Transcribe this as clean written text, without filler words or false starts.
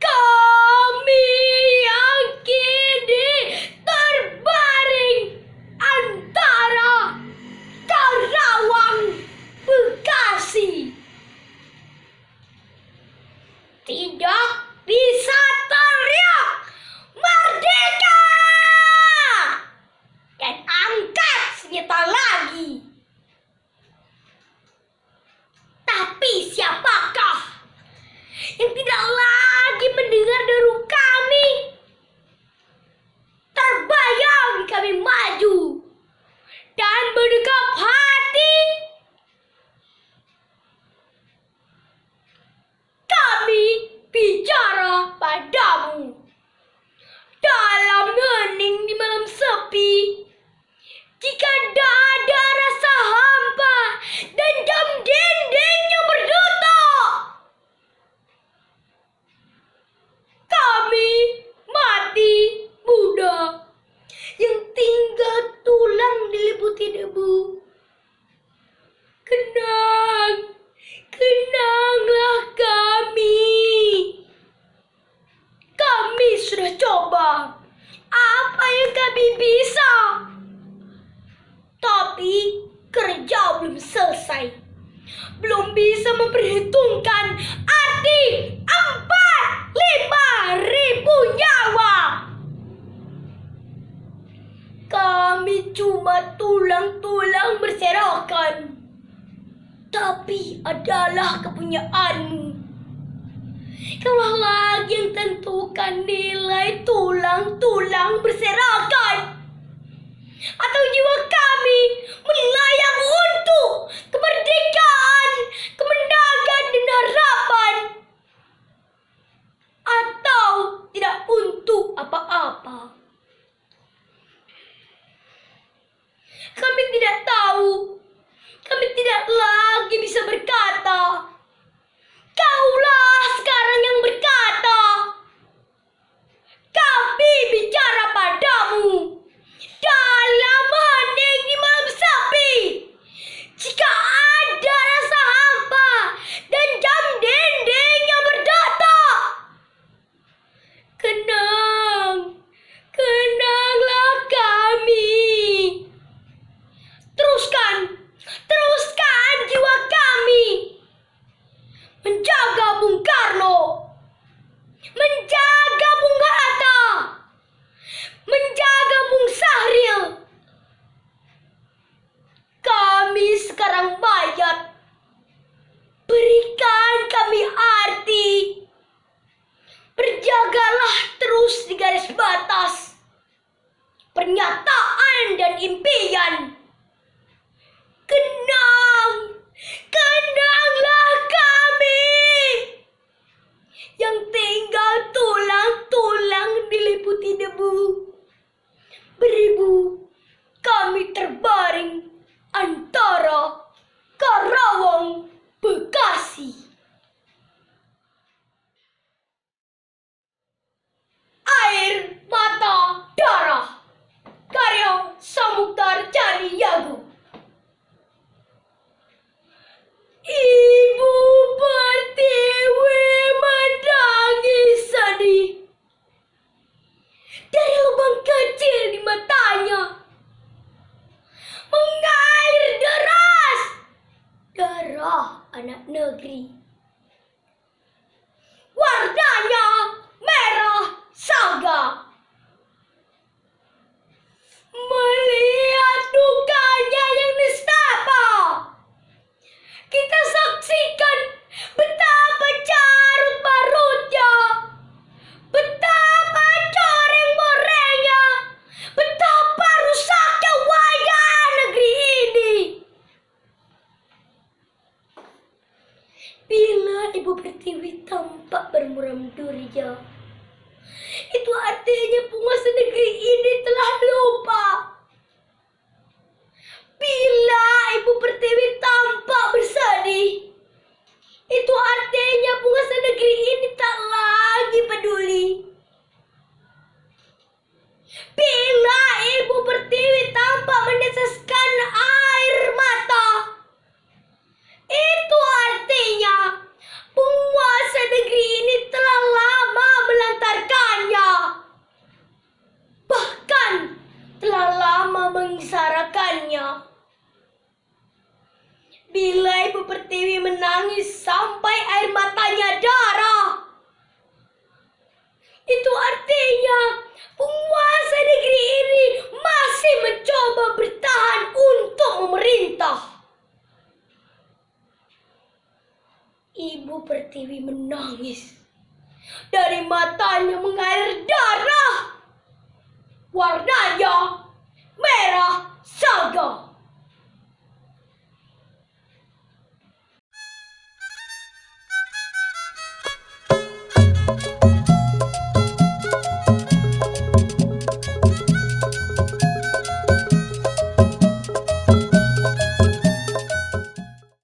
Kami yang kini terbaring antara Karawang, Bekasi, tidak bisa teriak merdeka dan angkat senjata lagi. Tapi siapakah yang tidak lagi mendengar deru kami? Terbayang kami maju dan mendekap hati. Kami bicara padamu dalam hening di malam sepi. Jika ada rasa hampa dan jam dinding yang berduka, kami mati muda yang tinggal tulang diliputi debu. Kenanglah kami. Kami sudah coba apa yang kami bisa, tapi kerja belum selesai. Belum bisa memperhitungkan arti 4-5 ribu nyawa. Kami cuma tulang-tulang berserakan, tapi adalah kepunyaanmu. Kaulah lagi yang tentukan nilai tulang-tulang berserakan atau jiwa kami melayang untuk kemerdekaan, kemenangan dan harapan, atau tidak untuk apa-apa. Kami tidak tahu. Kami tidak lagi bisa berkata. Kaulah sekarang yang berkata. Kami bicara padamu dalam hening di malam sepi. Jika ada rasa hampa dan jam dinding yang berdetak, kenanglah kami. Teruskan jiwa kami menjaga Bung Karno, menjaga Bung Hatta, menjaga Bung Sahril. Kami sekarang mayat. Berikan kami arti. Berjagalah terus di garis batas pernyataan dan impian. Kenanglah kami yang tinggal tulang-tulang diliputi debu. Beribu kami terbaring antara Karawang, Bekasi. Air mata darah, karya Samuktar Caniago. Ibu Pertiwi menangis sedih. Dari lubang kecil di matanya mengalir deras darah anak negeri. Warnanya merah saga. Melihat dukanya yang nestapa, kita saksikan betapa carut marutnya, betapa coreng-morengnya, betapa rusaknya wajah negeri ini. Bila Ibu Pertiwi tampak bermuram durja, itu artinya penguasa negeri ini telah lupa. Bila Ibu Pertiwi tampak bersedih, itu artinya penguasa negeri ini tak lagi peduli. Bila Ibu Pertiwi tampak meneteskan air mata, itu artinya penguasa negeri ini telah lama Pertiwi menangis. Dari matanya mengalir darah. Warnanya merah saga.